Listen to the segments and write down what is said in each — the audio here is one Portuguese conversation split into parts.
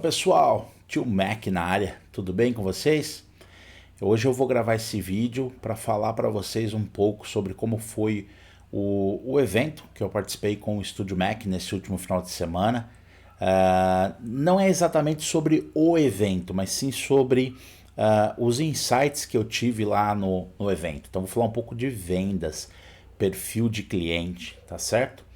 Pessoal, tio Mac na área, tudo bem com vocês? Hoje eu vou gravar esse vídeo para falar para vocês um pouco sobre como foi o evento que eu participei com o Estúdio Mac nesse último final de semana. Não é exatamente sobre o evento, mas sim sobre os insights que eu tive lá no evento. Então vou falar um pouco de vendas, perfil de cliente, tá certo?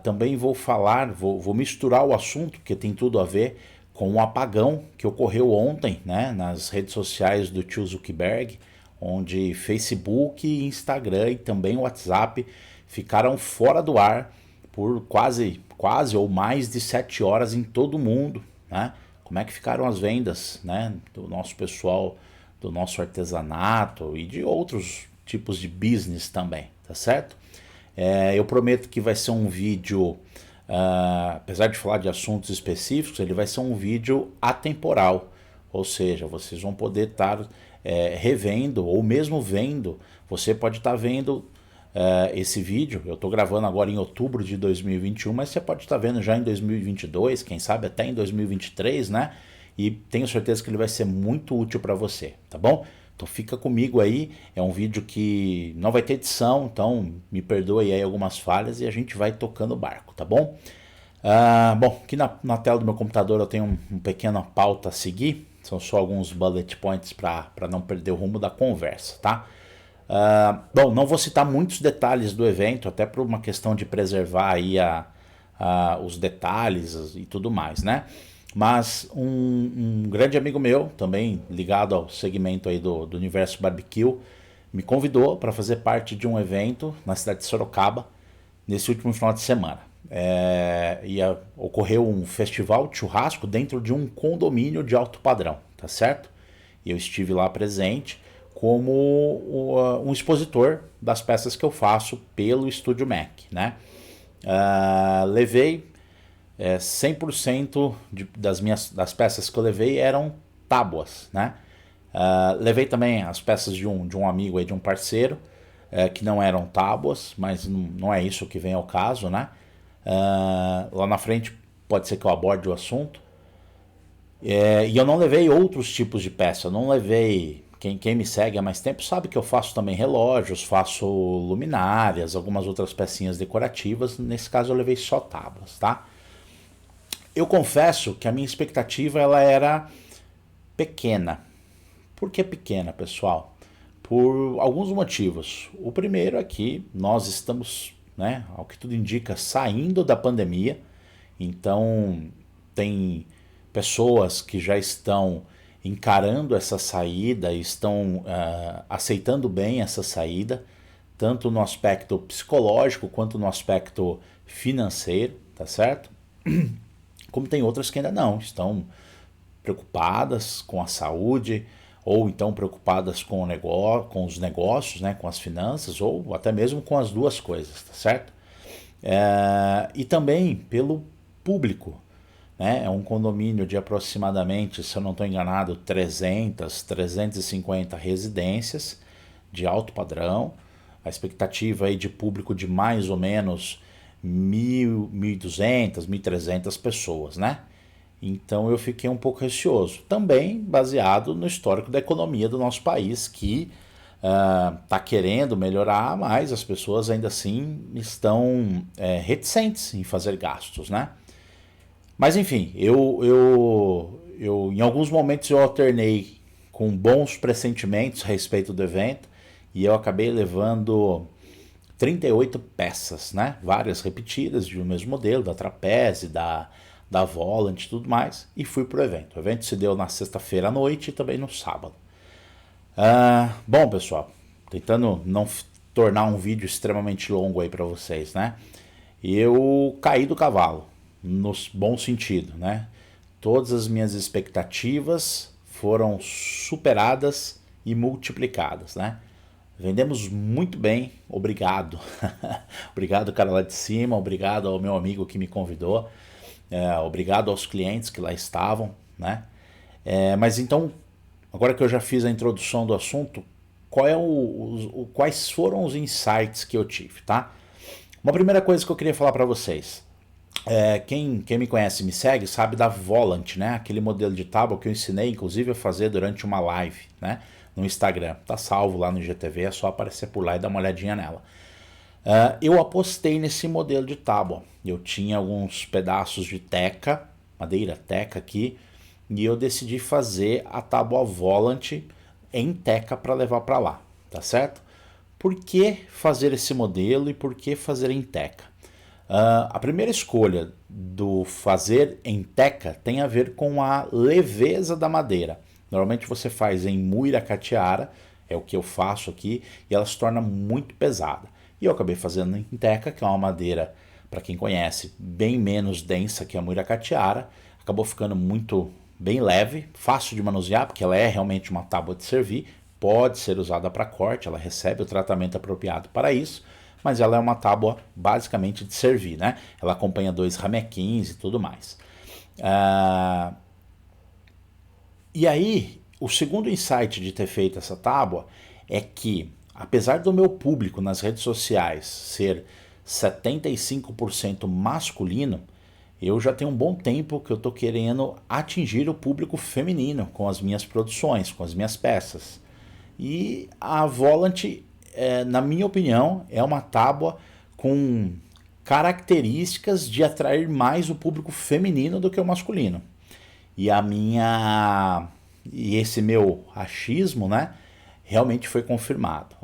Também vou falar, vou misturar o assunto, porque tem tudo a ver com o apagão que ocorreu ontem, né, nas redes sociais do tio Zuckerberg, onde Facebook, Instagram e também WhatsApp ficaram fora do ar por quase ou mais de 7 horas em todo o mundo, né? Como é que ficaram as vendas, né, do nosso pessoal, do nosso artesanato e de outros tipos de business também, tá certo? Eu prometo que vai ser um vídeo, apesar de falar de assuntos específicos, ele vai ser um vídeo atemporal, ou seja, vocês vão poder estar revendo ou mesmo vendo, você pode estar vendo esse vídeo, eu estou gravando agora em outubro de 2021, mas você pode estar vendo já em 2022, quem sabe até em 2023, né? E tenho certeza que ele vai ser muito útil para você, tá bom? Então fica comigo aí, é um vídeo que não vai ter edição, então me perdoe aí algumas falhas e a gente vai tocando o barco, tá bom? Bom, aqui na tela do meu computador eu tenho uma pequena pauta a seguir, são só alguns bullet points para não perder o rumo da conversa, tá? Bom, não vou citar muitos detalhes do evento, até por uma questão de preservar aí os detalhes e tudo mais, né? Mas um grande amigo meu, também ligado ao segmento aí do universo barbecue, me convidou para fazer parte de um evento na cidade de Sorocaba, nesse último final de semana. Ocorreu um festival de churrasco dentro de um condomínio de alto padrão, tá certo? E eu estive lá presente como um expositor das peças que eu faço pelo Estúdio Mac, né? Levei 100% das peças que eu levei eram tábuas, né? Levei também as peças de um amigo aí, de um parceiro, que não eram tábuas, mas não é isso que vem ao caso, né? Lá na frente pode ser que eu aborde o assunto. E eu não levei outros tipos de peça, eu não levei... Quem me segue há mais tempo sabe que eu faço também relógios, faço luminárias, algumas outras pecinhas decorativas. Nesse caso eu levei só tábuas, tá? Eu confesso que a minha expectativa ela era pequena. Por que pequena, pessoal? Por alguns motivos. O primeiro é que nós estamos, né, ao que tudo indica, saindo da pandemia. Então, tem pessoas que já estão encarando essa saída, estão aceitando bem essa saída, tanto no aspecto psicológico quanto no aspecto financeiro, tá certo? Como tem outras que ainda não, estão preocupadas com a saúde, ou então preocupadas com os negócios, né, com as finanças, ou até mesmo com as duas coisas, tá certo? E também pelo público, né? É um condomínio de aproximadamente, se eu não estou enganado, 350 residências de alto padrão, a expectativa aí de público de mais ou menos 1.200, 1.300 pessoas, né? Então eu fiquei um pouco receoso. Também baseado no histórico da economia do nosso país, que está querendo melhorar, mas as pessoas ainda assim estão reticentes em fazer gastos, né? Mas enfim, eu em alguns momentos eu alternei com bons pressentimentos a respeito do evento e eu acabei levando 38 peças, né? Várias repetidas de um mesmo modelo, da trapeze, da volant e tudo mais, e fui pro evento. O evento se deu na sexta-feira à noite e também no sábado. Bom, pessoal, tentando não tornar um vídeo extremamente longo aí para vocês, né? Eu caí do cavalo, no bom sentido, né? Todas as minhas expectativas foram superadas e multiplicadas, né? Vendemos muito bem, obrigado. Obrigado, cara lá de cima, obrigado ao meu amigo que me convidou, obrigado aos clientes que lá estavam, né? Mas então, agora que eu já fiz a introdução do assunto, quais foram os insights que eu tive, tá? Uma primeira coisa que eu queria falar para vocês. Quem me conhece e me segue sabe da Volant, né? Aquele modelo de tábua que eu ensinei, inclusive, a fazer durante uma live, né? No Instagram. Tá salvo lá no IGTV, é só aparecer por lá e dar uma olhadinha nela. Eu apostei nesse modelo de tábua. Eu tinha alguns pedaços de teca, madeira teca aqui, e eu decidi fazer a tábua Volant em teca para levar para lá, tá certo? Por que fazer esse modelo e por que fazer em teca? A primeira escolha do fazer em teca tem a ver com a leveza da madeira. Normalmente você faz em muiracatiara, é o que eu faço aqui, e ela se torna muito pesada. E eu acabei fazendo em teca, que é uma madeira, para quem conhece, bem menos densa que a muiracatiara. Acabou ficando bem leve, fácil de manusear, porque ela é realmente uma tábua de servir, pode ser usada para corte, ela recebe o tratamento apropriado para isso, mas ela é uma tábua basicamente de servir, né? Ela acompanha 2 ramequins e tudo mais. E aí, o segundo insight de ter feito essa tábua é que, apesar do meu público nas redes sociais ser 75% masculino, eu já tenho um bom tempo que eu estou querendo atingir o público feminino com as minhas produções, com as minhas peças. E a Volant, na minha opinião, é uma tábua com características de atrair mais o público feminino do que o masculino. E esse meu achismo, né, realmente foi confirmado.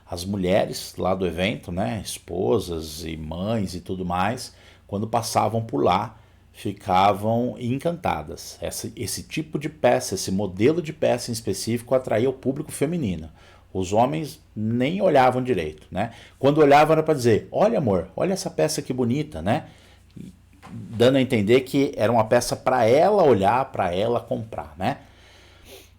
As mulheres lá do evento, né, esposas e mães e tudo mais, quando passavam por lá, ficavam encantadas. Esse tipo de peça, esse modelo de peça em específico atraía o público feminino. Os homens nem olhavam direito, né? Quando olhavam era para dizer, olha amor, olha essa peça que bonita, né? Dando a entender que era uma peça para ela olhar, para ela comprar, né?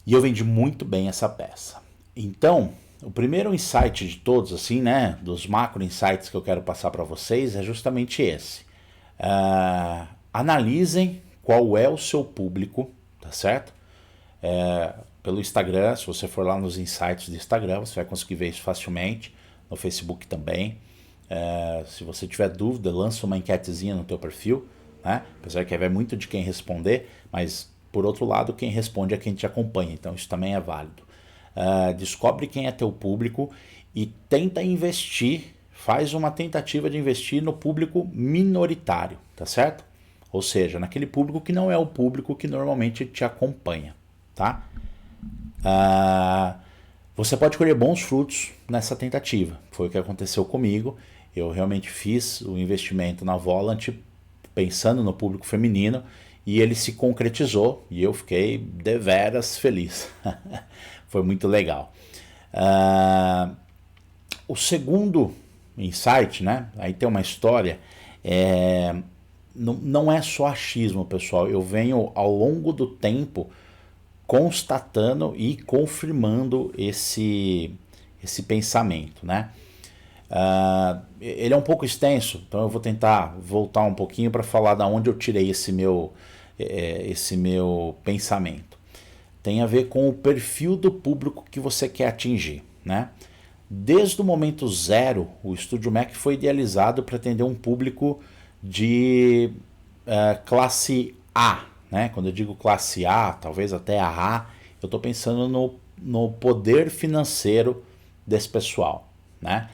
E eu vendi muito bem essa peça. Então, o primeiro insight de todos, assim, né, dos macro insights que eu quero passar para vocês é justamente esse. Analisem qual é o seu público, tá certo? Pelo Instagram, se você for lá nos insights do Instagram, você vai conseguir ver isso facilmente. No Facebook também. Se você tiver dúvida, lança uma enquetezinha no teu perfil, né? Apesar que vai muito de quem responder, mas por outro lado, quem responde é quem te acompanha, então isso também é válido. Descobre quem é teu público e tenta investir, faz uma tentativa de investir no público minoritário, tá certo? Ou seja, naquele público que não é o público que normalmente te acompanha, tá? Você pode colher bons frutos nessa tentativa. Foi o que aconteceu comigo. Eu realmente fiz o investimento na Volant pensando no público feminino e ele se concretizou e eu fiquei deveras feliz. Foi muito legal. O segundo insight, né? Aí tem uma história. Não é só achismo, pessoal. Eu venho ao longo do tempo constatando e confirmando esse pensamento, né? Ele é um pouco extenso, então eu vou tentar voltar um pouquinho para falar da onde eu tirei esse meu pensamento. Tem a ver com o perfil do público que você quer atingir, né? Desde o momento zero, o Estúdio Mac foi idealizado para atender um público de classe A, né? Quando eu digo classe A, talvez até A, eu estou pensando no poder financeiro desse pessoal, né?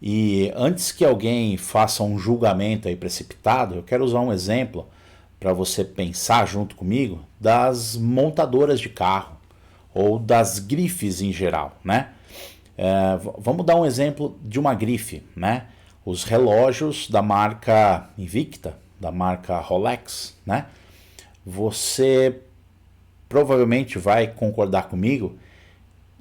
E antes que alguém faça um julgamento aí precipitado, eu quero usar um exemplo para você pensar junto comigo das montadoras de carro ou das grifes em geral, né? Vamos dar um exemplo de uma grife, né? Os relógios da marca Invicta, da marca Rolex, né? Você provavelmente vai concordar comigo,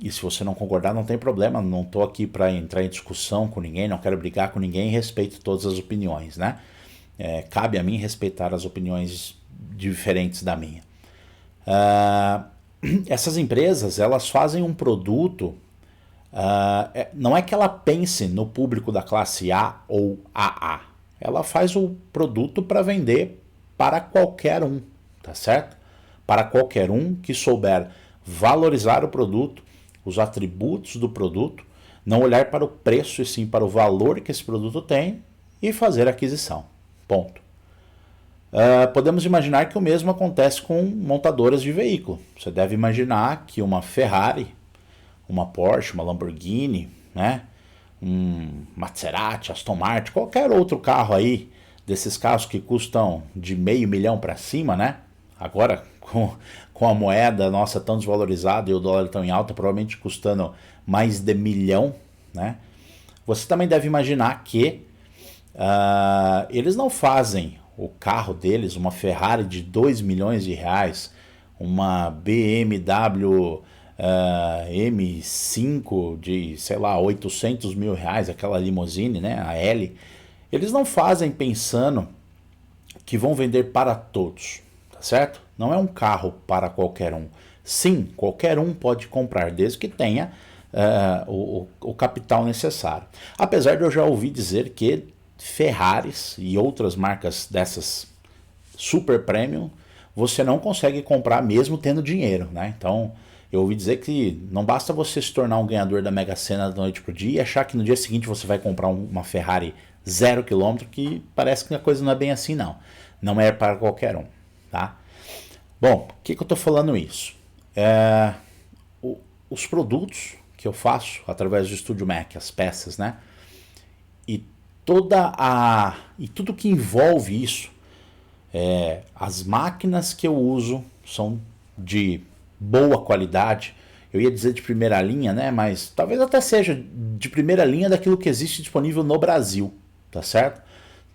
e se você não concordar não tem problema, não estou aqui para entrar em discussão com ninguém, não quero brigar com ninguém, respeito todas as opiniões, né? Cabe a mim respeitar as opiniões diferentes da minha. Essas empresas, elas fazem um produto, não é que ela pense no público da classe A ou AA, ela faz o produto para vender para qualquer um, tá certo? Para qualquer um que souber valorizar o produto, os atributos do produto, não olhar para o preço e sim para o valor que esse produto tem e fazer a aquisição. Ponto. Podemos imaginar que o mesmo acontece com montadoras de veículo. Você deve imaginar que uma Ferrari, uma Porsche, uma Lamborghini, né, um Maserati, Aston Martin, qualquer outro carro aí, desses carros que custam de $500 para cima, né? Agora, com a moeda nossa tão desvalorizada e o dólar tão em alta, provavelmente custando mais de 1 milhão, né? Você também deve imaginar que eles não fazem o carro deles, uma Ferrari de 2 milhões de reais, uma BMW M5 de, sei lá, 800 mil reais, aquela limousine, né, a L. Eles não fazem pensando que vão vender para todos, tá certo? Não é um carro para qualquer um. Sim, qualquer um pode comprar, desde que tenha o capital necessário. Apesar de eu já ouvir dizer que Ferraris e outras marcas dessas super premium, você não consegue comprar mesmo tendo dinheiro, né? Então, eu ouvi dizer que não basta você se tornar um ganhador da Mega Sena da noite pro dia e achar que no dia seguinte você vai comprar uma Ferrari 0 km, que parece que a coisa não é bem assim, não. Não é para qualquer um, tá? Bom, por que eu tô falando isso? Os produtos que eu faço através do Estúdio Mac, as peças, né? E tudo que envolve isso, as máquinas que eu uso são de boa qualidade. Eu ia dizer de primeira linha, né? Mas talvez até seja de primeira linha daquilo que existe disponível no Brasil, tá certo?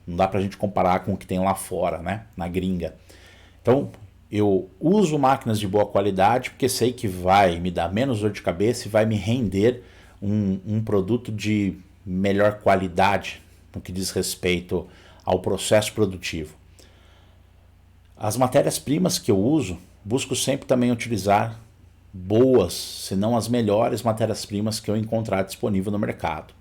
Não dá pra gente comparar com o que tem lá fora, né? Na gringa. Então, eu uso máquinas de boa qualidade porque sei que vai me dar menos dor de cabeça e vai me render um produto de melhor qualidade no que diz respeito ao processo produtivo. As matérias-primas que eu uso, busco sempre também utilizar boas, se não as melhores matérias-primas que eu encontrar disponível no mercado.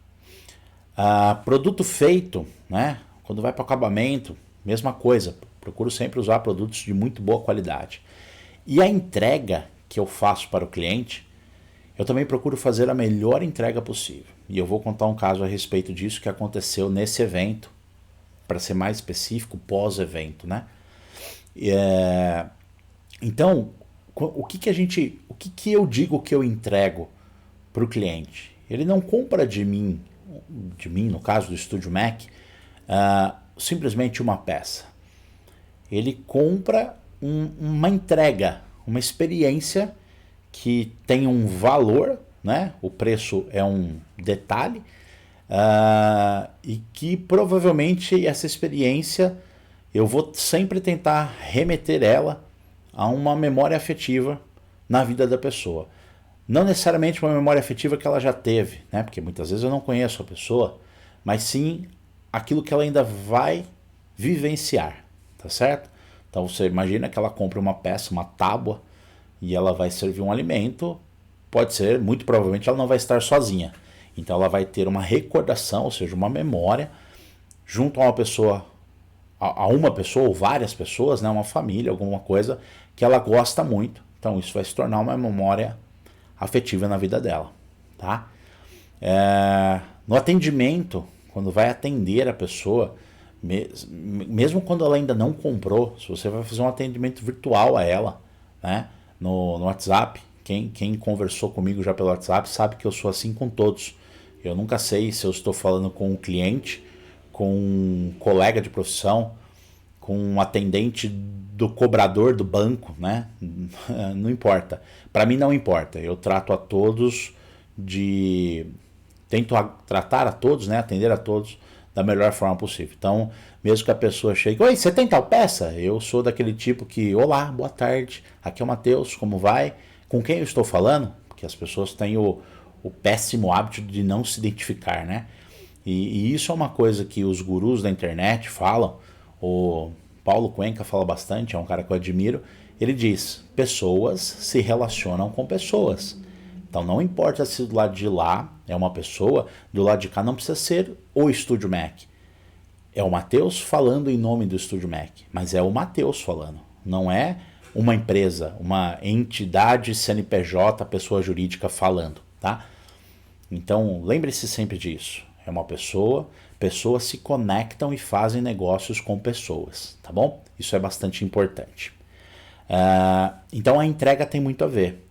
Produto feito, né? Quando vai para o acabamento, mesma coisa. Procuro sempre usar produtos de muito boa qualidade. E a entrega que eu faço para o cliente, eu também procuro fazer a melhor entrega possível. E eu vou contar um caso a respeito disso que aconteceu nesse evento, para ser mais específico, pós-evento, né? Então, o que eu digo que eu entrego para o cliente? Ele não compra de mim, no caso do Estúdio Mac, simplesmente uma peça. Ele compra uma entrega, uma experiência que tem um valor, né? O preço é um detalhe, e que provavelmente essa experiência eu vou sempre tentar remeter ela a uma memória afetiva na vida da pessoa. Não necessariamente uma memória afetiva que ela já teve, né? Porque muitas vezes eu não conheço a pessoa, mas sim aquilo que ela ainda vai vivenciar, tá certo? Então você imagina que ela compra uma peça, uma tábua, e ela vai servir um alimento, pode ser, muito provavelmente ela não vai estar sozinha. Então ela vai ter uma recordação, ou seja, uma memória, junto a uma pessoa ou várias pessoas, né, uma família, alguma coisa que ela gosta muito. Então isso vai se tornar uma memória afetiva na vida dela, tá? No atendimento, quando vai atender a pessoa, mesmo quando ela ainda não comprou, se você vai fazer um atendimento virtual a ela, né, no WhatsApp, quem conversou comigo já pelo WhatsApp sabe que eu sou assim com todos. Eu nunca sei se eu estou falando com um cliente, com um colega de profissão, com um atendente do cobrador do banco, né? Não importa. Para mim não importa. Eu trato a todos tento tratar a todos, né? Atender a todos da melhor forma possível. Então, mesmo que a pessoa chegue, oi, você tem tal peça? Eu sou daquele tipo que, olá, boa tarde, aqui é o Matheus, como vai? Com quem eu estou falando? Porque as pessoas têm o péssimo hábito de não se identificar, né? E isso é uma coisa que os gurus da internet falam. O Paulo Cuenca fala bastante, é um cara que eu admiro. Ele diz, pessoas se relacionam com pessoas. Então não importa se do lado de lá é uma pessoa, do lado de cá não precisa ser o Estúdio Mac. É o Matheus falando em nome do Estúdio Mac, mas é o Matheus falando. Não é uma empresa, uma entidade CNPJ, pessoa jurídica falando, tá? Então lembre-se sempre disso. É uma pessoa, Pessoas se conectam e fazem negócios com pessoas, tá bom? Isso é bastante importante. Então a entrega tem muito a ver.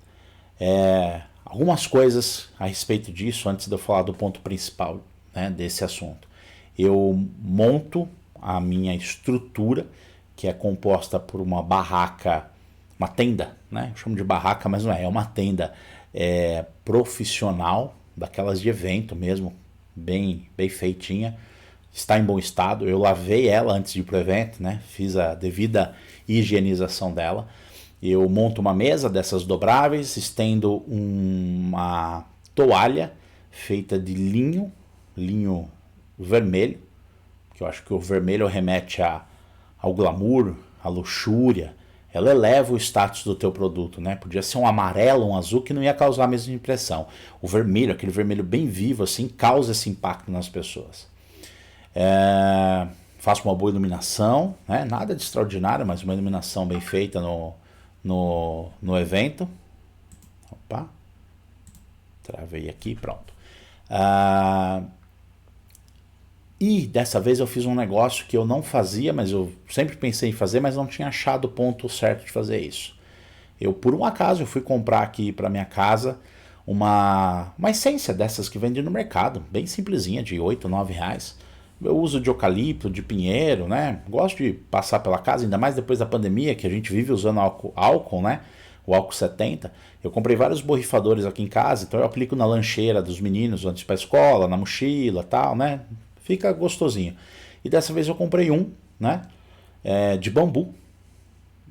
Algumas coisas a respeito disso, antes de eu falar do ponto principal, né, desse assunto. Eu monto a minha estrutura, que é composta por uma barraca, uma tenda, né? Eu chamo de barraca, mas não é uma tenda profissional, daquelas de evento mesmo, bem feitinha, está em bom estado. Eu lavei ela antes de ir para o evento, né? Fiz a devida higienização dela. Eu monto uma mesa dessas dobráveis, estendo uma toalha feita de linho vermelho, que eu acho que o vermelho remete ao glamour, à luxúria. Ela eleva o status do teu produto, né? Podia ser um amarelo, um azul, que não ia causar a mesma impressão. O vermelho, aquele vermelho bem vivo, assim, causa esse impacto nas pessoas. Faço uma boa iluminação, né? Nada de extraordinário, mas uma iluminação bem feita no evento. Opa, travei aqui, pronto. E dessa vez eu fiz um negócio que eu não fazia, mas eu sempre pensei em fazer, mas não tinha achado o ponto certo de fazer isso. Por um acaso, eu fui comprar aqui para minha casa uma essência dessas que vende no mercado, bem simplesinha, de 8, 9 reais. Eu uso de eucalipto, de pinheiro, né? Gosto de passar pela casa, ainda mais depois da pandemia, que a gente vive usando álcool, né? O álcool 70. Eu comprei vários borrifadores aqui em casa, então eu aplico na lancheira dos meninos antes para a escola, na mochila, tal, né? Fica gostosinho. E dessa vez eu comprei né? De bambu.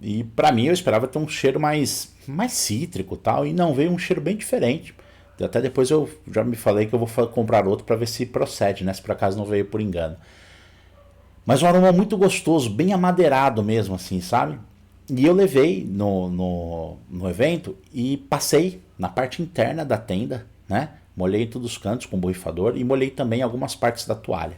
E para mim eu esperava ter um cheiro mais cítrico, tal, e não, veio um cheiro bem diferente. Até depois eu já me falei que eu vou comprar outro para ver se procede, né? Se por acaso não veio por engano. Mas um aroma muito gostoso, bem amadeirado mesmo, assim, sabe? E eu levei no evento e passei na parte interna da tenda, né? Molhei em todos os cantos com borrifador e molhei também algumas partes da toalha.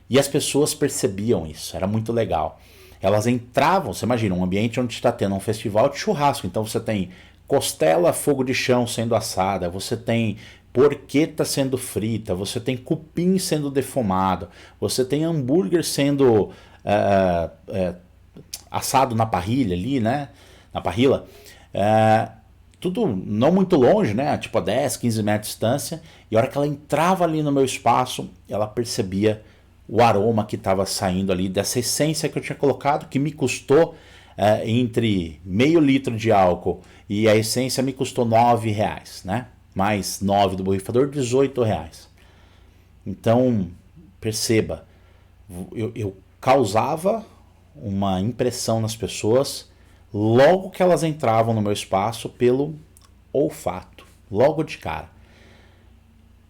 E as pessoas percebiam isso, era muito legal. Elas entravam, você imagina, um ambiente onde está tendo um festival de churrasco, então você tem costela fogo de chão sendo assada, você tem porqueta sendo frita, você tem cupim sendo defumado, você tem hambúrguer sendo assado na parrilha ali, né? Na parrilla. Tudo não muito longe, né? Tipo a 10, 15 metros de distância. E a hora que ela entrava ali no meu espaço, ela percebia o aroma que estava saindo ali dessa essência que eu tinha colocado, que me custou entre meio litro de álcool e a essência me custou 9 reais, né? Mais 9 do borrifador, 18 reais. Então, perceba, eu causava uma impressão nas pessoas logo que elas entravam no meu espaço pelo olfato, logo de cara.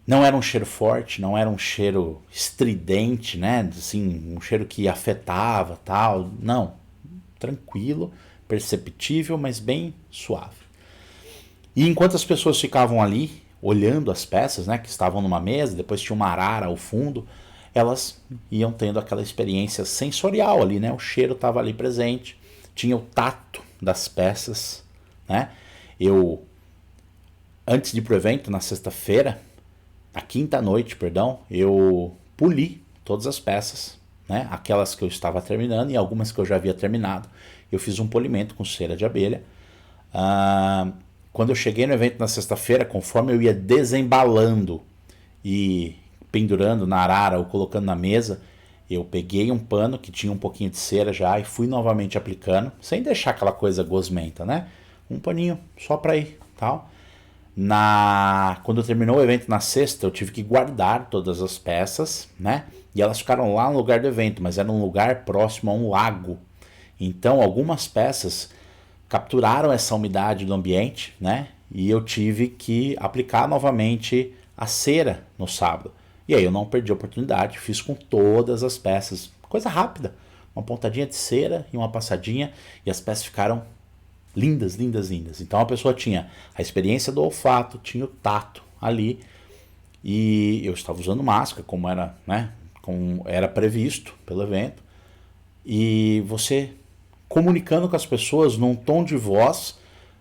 Não era um cheiro forte, não era um cheiro estridente, né? Assim, um cheiro que afetava, tal. Não, tranquilo, perceptível, mas bem suave. E enquanto as pessoas ficavam ali, olhando as peças, né, que estavam numa mesa, depois tinha uma arara ao fundo, elas iam tendo aquela experiência sensorial ali, né? O cheiro estava ali presente, tinha o tato das peças, né? Antes de ir pro evento, na sexta-feira, na quinta noite, perdão, eu poli todas as peças, né? Aquelas que eu estava terminando e algumas que eu já havia terminado. Eu fiz um polimento com cera de abelha. Quando eu cheguei no evento na sexta-feira, conforme eu ia desembalando e pendurando na arara ou colocando na mesa, eu peguei um pano que tinha um pouquinho de cera já e fui novamente aplicando, sem deixar aquela coisa gosmenta, né? Um paninho só para ir, tal. Quando terminou o evento na sexta, eu tive que guardar todas as peças, né? E elas ficaram lá no lugar do evento, mas era um lugar próximo a um lago. Então, algumas peças capturaram essa umidade do ambiente, né? E eu tive que aplicar novamente a cera no sábado. E aí eu não perdi a oportunidade, fiz com todas as peças. Coisa rápida, uma pontadinha de cera e uma passadinha, e as peças ficaram lindas, lindas, lindas. Então a pessoa tinha a experiência do olfato, tinha o tato ali, e eu estava usando máscara, como era, né? Como era previsto pelo evento, e você comunicando com as pessoas num tom de voz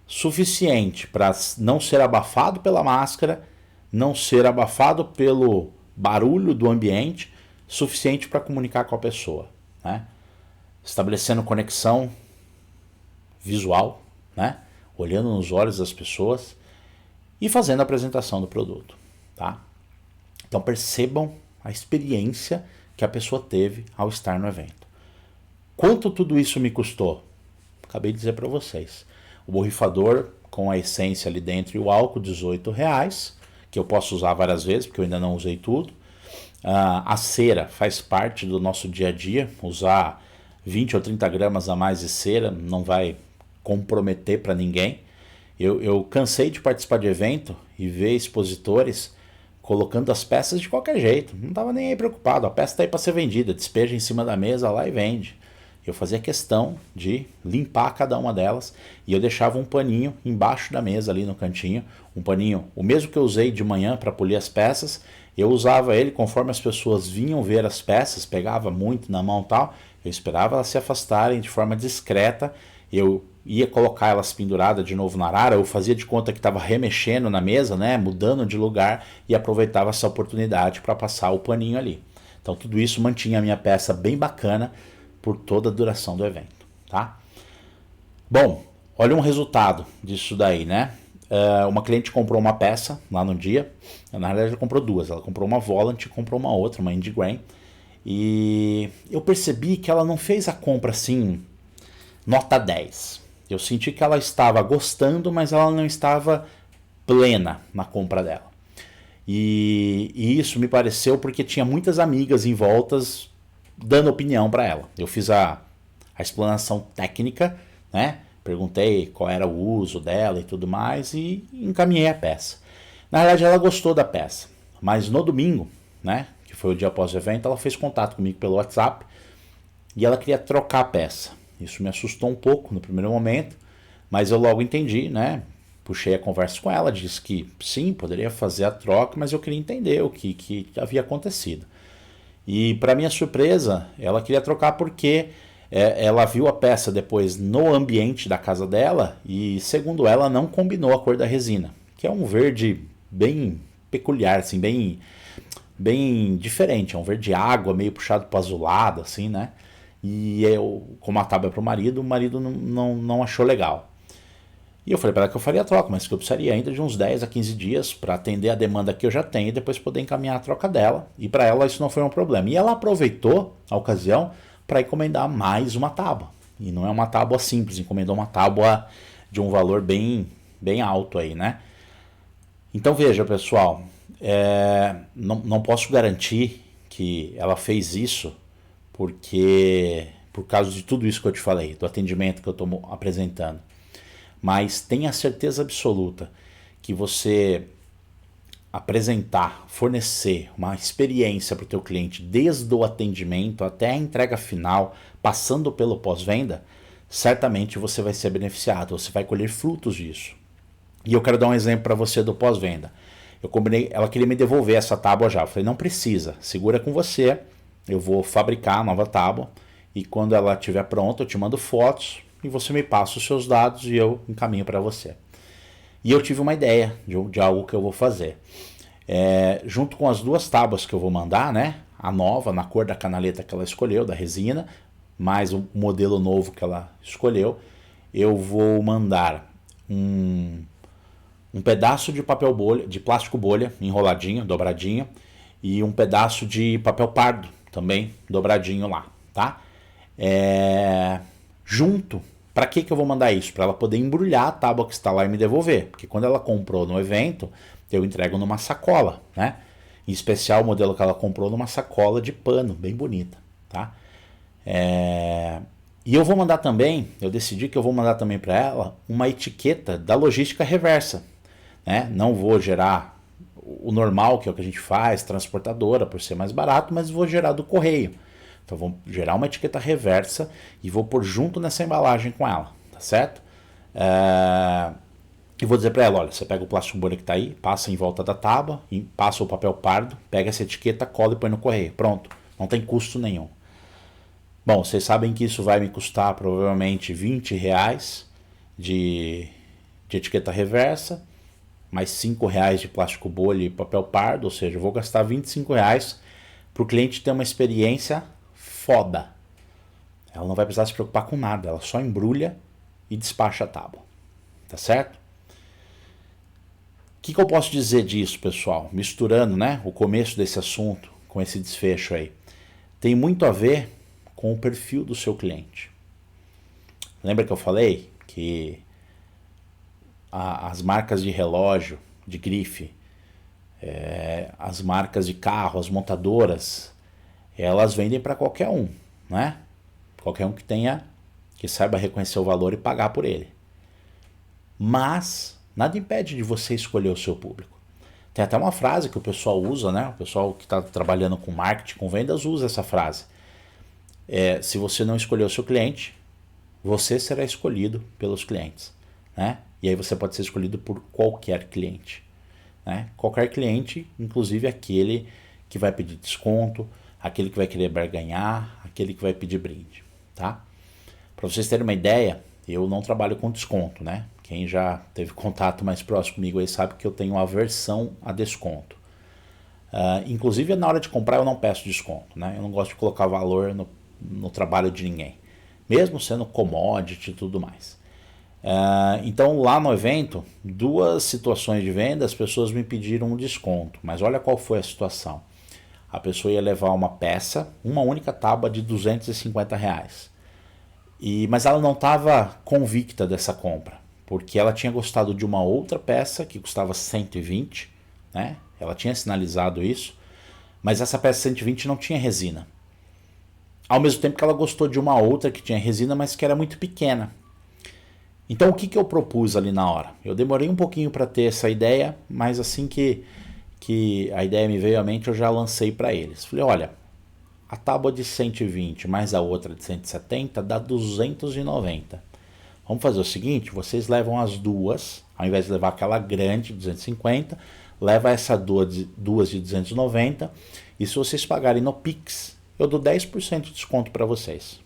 suficiente para não ser abafado pela máscara, não ser abafado pelo barulho do ambiente, suficiente para comunicar com a pessoa, né? Estabelecendo conexão visual, né? Olhando nos olhos das pessoas e fazendo a apresentação do produto, tá? Então percebam a experiência que a pessoa teve ao estar no evento. Quanto tudo isso me custou? Acabei de dizer para vocês. O borrifador com a essência ali dentro e o álcool, R$18, que eu posso usar várias vezes, porque eu ainda não usei tudo. A cera faz parte do nosso dia a dia. Usar 20 ou 30 gramas a mais de cera não vai comprometer para ninguém. Eu cansei de participar de evento e ver expositores colocando as peças de qualquer jeito. Não estava nem aí preocupado. A peça está aí para ser vendida. Despeja em cima da mesa lá e vende. Eu fazia questão de limpar cada uma delas e eu deixava um paninho embaixo da mesa ali no cantinho. Um paninho, o mesmo que eu usei de manhã para polir as peças, eu usava ele conforme as pessoas vinham ver as peças, pegava muito na mão e tal, eu esperava elas se afastarem de forma discreta, eu ia colocar elas penduradas de novo na arara, eu fazia de conta que estava remexendo na mesa, né, mudando de lugar e aproveitava essa oportunidade para passar o paninho ali. Então tudo isso mantinha a minha peça bem bacana por toda a duração do evento, tá? Bom, olha um resultado disso daí, né? Uma cliente comprou uma peça lá no dia, na realidade ela comprou duas, ela comprou uma Volant e comprou uma outra, uma Indie Grain, e eu percebi que ela não fez a compra assim, nota 10. Eu senti que ela estava gostando, mas ela não estava plena na compra dela. E isso me pareceu porque tinha muitas amigas em voltas dando opinião para ela. Eu fiz a explanação técnica, né? Perguntei qual era o uso dela e tudo mais e encaminhei a peça. Na verdade, ela gostou da peça, mas no domingo, né, que foi o dia após o evento, ela fez contato comigo pelo WhatsApp e ela queria trocar a peça. Isso me assustou um pouco no primeiro momento, mas eu logo entendi, né? Puxei a conversa com ela, disse que sim, poderia fazer a troca, mas eu queria entender o que havia acontecido. E para minha surpresa, ela queria trocar porque ela viu a peça depois no ambiente da casa dela e, segundo ela, não combinou a cor da resina, que é um verde bem peculiar, assim, bem diferente. É um verde água, meio puxado para azulado, assim, né? E eu, como a tábua é para o marido não achou legal. E eu falei para ela que eu faria a troca, mas que eu precisaria ainda de uns 10 a 15 dias para atender a demanda que eu já tenho e depois poder encaminhar a troca dela. E para ela isso não foi um problema. E ela aproveitou a ocasião para encomendar mais uma tábua. E não é uma tábua simples, encomendou uma tábua de um valor bem alto aí, né? Então veja, pessoal, não posso garantir que ela fez isso porque por causa de tudo isso que eu te falei, do atendimento que eu estou apresentando. Mas tenha certeza absoluta que você apresentar, fornecer uma experiência para o teu cliente desde o atendimento até a entrega final, passando pelo pós-venda, certamente você vai ser beneficiado, você vai colher frutos disso. E eu quero dar um exemplo para você do pós-venda. Eu combinei, ela queria me devolver essa tábua já. Eu falei, não precisa, segura com você, eu vou fabricar a nova tábua e quando ela estiver pronta eu te mando fotos e você me passa os seus dados e eu encaminho para você. E eu tive uma ideia de algo que eu vou fazer. Junto com as duas tábuas que eu vou mandar, né? A nova, na cor da canaleta que ela escolheu, da resina, mais o modelo novo que ela escolheu, eu vou mandar um pedaço de papel bolha, de plástico bolha, enroladinho, dobradinho, e um pedaço de papel pardo, também dobradinho lá, tá? Junto. Para que eu vou mandar isso? Para ela poder embrulhar a tábua que está lá e me devolver. Porque quando ela comprou no evento, eu entrego numa sacola, né? Em especial o modelo que ela comprou numa sacola de pano, bem bonita, tá? E eu vou mandar também, eu decidi que eu vou mandar também para ela uma etiqueta da logística reversa, né? Não vou gerar o normal, que é o que a gente faz, transportadora, por ser mais barato, mas vou gerar do correio. Então vou gerar uma etiqueta reversa e vou pôr junto nessa embalagem com ela, tá certo? E vou dizer para ela, olha, você pega o plástico bolha que está aí, passa em volta da tábua, passa o papel pardo, pega essa etiqueta, cola e põe no correio. Pronto, não tem custo nenhum. Bom, vocês sabem que isso vai me custar provavelmente R$20 de etiqueta reversa, mais R$5 de plástico bolha e papel pardo, ou seja, eu vou gastar R$25 para o cliente ter uma experiência foda. Ela não vai precisar se preocupar com nada, ela só embrulha e despacha a tábua. Tá certo? O que eu posso dizer disso, pessoal? Misturando, né, o começo desse assunto com esse desfecho aí. Tem muito a ver com o perfil do seu cliente. Lembra que eu falei que as marcas de relógio, de grife, as marcas de carro, as montadoras, elas vendem para qualquer um, né? Qualquer um que saiba reconhecer o valor e pagar por ele. Mas nada impede de você escolher o seu público. Tem até uma frase que o pessoal usa, né? O pessoal que está trabalhando com marketing, com vendas, usa essa frase. Se você não escolher o seu cliente, você será escolhido pelos clientes, né? E aí você pode ser escolhido por qualquer cliente, né? Qualquer cliente, inclusive aquele que vai pedir desconto, aquele que vai querer barganhar, aquele que vai pedir brinde, tá? Para vocês terem uma ideia, eu não trabalho com desconto, né? Quem já teve contato mais próximo comigo aí sabe que eu tenho aversão a desconto. Inclusive na hora de comprar eu não peço desconto, né? Eu não gosto de colocar valor no trabalho de ninguém, mesmo sendo commodity e tudo mais. Então lá no evento, 2 situações de venda, as pessoas me pediram um desconto, mas olha qual foi a situação. A pessoa ia levar uma peça, uma única tábua de R$250, mas ela não estava convicta dessa compra, porque ela tinha gostado de uma outra peça que custava 120, né? Ela tinha sinalizado isso, mas essa peça 120 não tinha resina. Ao mesmo tempo que ela gostou de uma outra que tinha resina, mas que era muito pequena. Então o que eu propus ali na hora? Eu demorei um pouquinho para ter essa ideia, mas assim que a ideia me veio à mente, eu já lancei para eles. Falei, olha, a tábua de 120 mais a outra de 170 dá 290. Vamos fazer o seguinte, vocês levam as duas, ao invés de levar aquela grande de 250, leva essa duas de 290, e se vocês pagarem no Pix, eu dou 10% de desconto para vocês,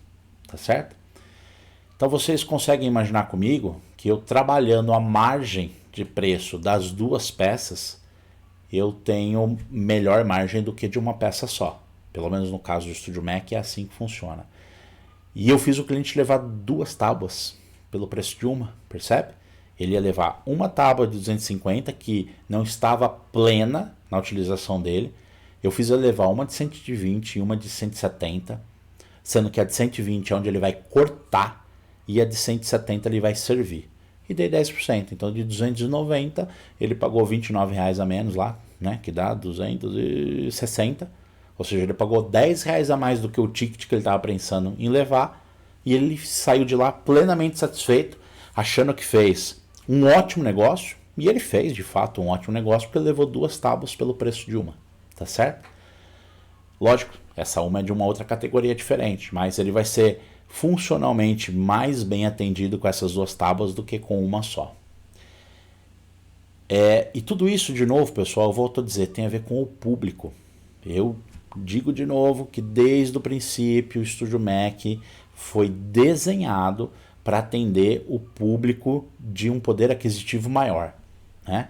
tá certo? Então vocês conseguem imaginar comigo que eu trabalhando a margem de preço das 2 peças, eu tenho melhor margem do que de uma peça só. Pelo menos no caso do Estúdio Mac é assim que funciona. E eu fiz o cliente levar 2 tábuas pelo preço de uma, percebe? Ele ia levar uma tábua de 250 que não estava plena na utilização dele. Eu fiz ele levar uma de 120 e uma de 170, sendo que a de 120 é onde ele vai cortar e a de 170 ele vai servir. E dei 10%, então de 290 ele pagou R$29 a menos lá, né, que dá 260, ou seja, ele pagou R$10 a mais do que o ticket que ele estava pensando em levar, e ele saiu de lá plenamente satisfeito, achando que fez um ótimo negócio, e ele fez de fato um ótimo negócio, porque ele levou 2 tábuas pelo preço de uma, tá certo? Lógico, essa uma é de uma outra categoria diferente, mas ele vai ser funcionalmente mais bem atendido com essas 2 tábuas do que com uma só. E tudo isso, de novo, pessoal, eu volto a dizer, tem a ver com o público. Eu digo de novo que desde o princípio o Estúdio Mac foi desenhado para atender o público de um poder aquisitivo maior, né?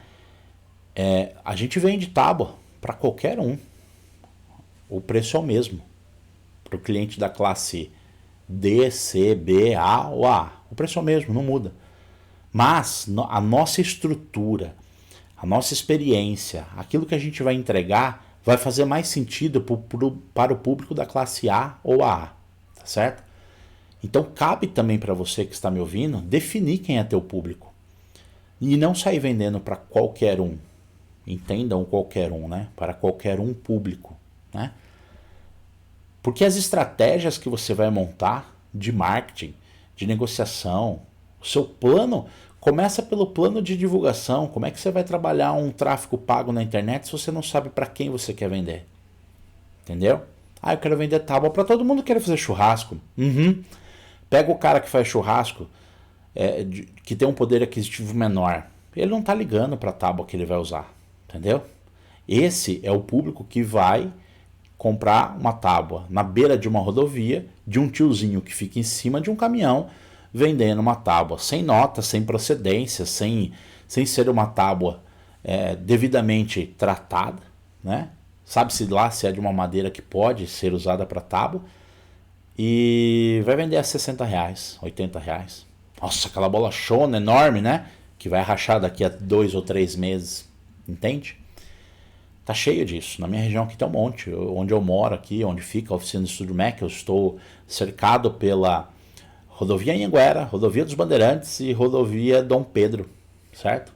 A gente vende tábua para qualquer um. O preço é o mesmo. Para o cliente da classe D, C, B, A ou A. O preço é o mesmo, não muda. Mas a nossa estrutura, a nossa experiência, aquilo que a gente vai entregar vai fazer mais sentido para o público da classe A ou AA, tá certo? Então cabe também para você que está me ouvindo definir quem é teu público e não sair vendendo para qualquer um. Entendam qualquer um, né? Para qualquer um público, né? Porque as estratégias que você vai montar de marketing, de negociação, o seu plano começa pelo plano de divulgação. Como é que você vai trabalhar um tráfego pago na internet se você não sabe para quem você quer vender? Entendeu? Eu quero vender tábua para todo mundo que quer fazer churrasco. Pega o cara que faz churrasco, que tem um poder aquisitivo menor. Ele não está ligando para a tábua que ele vai usar. Entendeu? Esse é o público que vai comprar uma tábua na beira de uma rodovia de um tiozinho que fica em cima de um caminhão vendendo uma tábua sem nota, sem procedência, sem ser uma tábua devidamente tratada, né? sabe-se lá se é de uma madeira que pode ser usada para tábua, e vai vender a R$60, R$80. Nossa, aquela bolachona enorme, né? Que vai rachar daqui a 2 ou 3 meses, entende? Tá cheio disso. Na minha região aqui tem um monte. Onde eu moro aqui, onde fica a oficina do Estúdio Mac, eu estou cercado pela rodovia Anhanguera, rodovia dos Bandeirantes e rodovia Dom Pedro, certo?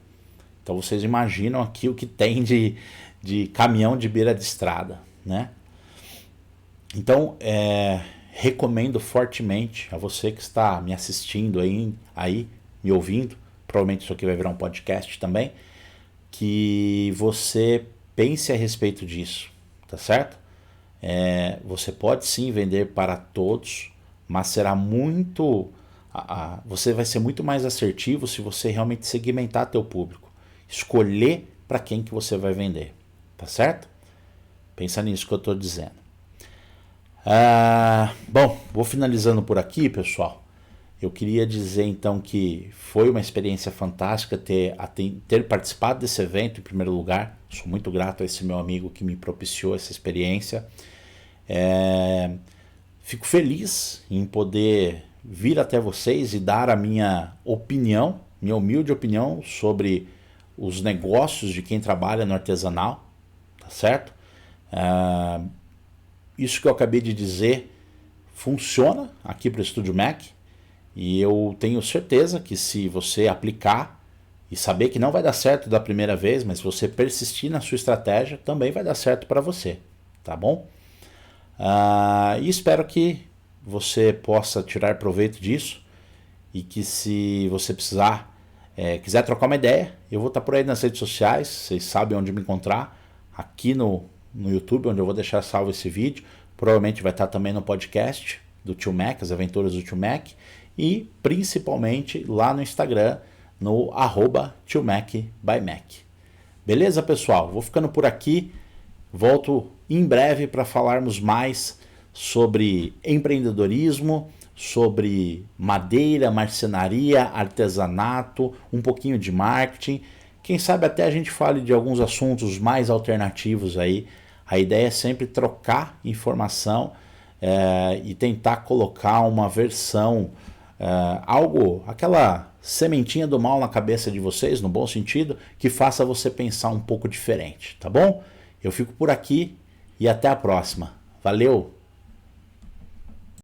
Então vocês imaginam aqui o que tem de caminhão de beira de estrada, né? Então, recomendo fortemente a você que está me assistindo aí, me ouvindo, provavelmente isso aqui vai virar um podcast também, que você pense a respeito disso, tá certo? Você pode sim vender para todos, mas será muito... você vai ser muito mais assertivo se você realmente segmentar teu público. Escolher para quem que você vai vender, tá certo? Pensa nisso que eu estou dizendo. Bom, vou finalizando por aqui, pessoal. Eu queria dizer então que foi uma experiência fantástica ter participado desse evento em primeiro lugar. Sou muito grato a esse meu amigo que me propiciou essa experiência. Fico feliz em poder vir até vocês e dar a minha opinião, minha humilde opinião sobre os negócios de quem trabalha no artesanal, tá certo? Isso que eu acabei de dizer funciona aqui para o Estúdio Mac, e eu tenho certeza que se você aplicar e saber que não vai dar certo da primeira vez, mas se você persistir na sua estratégia, também vai dar certo para você, tá bom? E espero que você possa tirar proveito disso, e que se você quiser trocar uma ideia, eu vou estar por aí nas redes sociais, vocês sabem onde me encontrar, aqui no YouTube, onde eu vou deixar salvo esse vídeo, provavelmente vai estar também no podcast do Tio Mac, as aventuras do Tio Mac, e principalmente lá no Instagram, no @tiomacbymac. Beleza, pessoal? Vou ficando por aqui, volto em breve para falarmos mais sobre empreendedorismo, sobre madeira, marcenaria, artesanato, um pouquinho de marketing. Quem sabe até a gente fale de alguns assuntos mais alternativos aí. A ideia é sempre trocar informação e tentar colocar uma versão, aquela sementinha do mal na cabeça de vocês, no bom sentido, que faça você pensar um pouco diferente, tá bom? Eu fico por aqui e até a próxima. Valeu!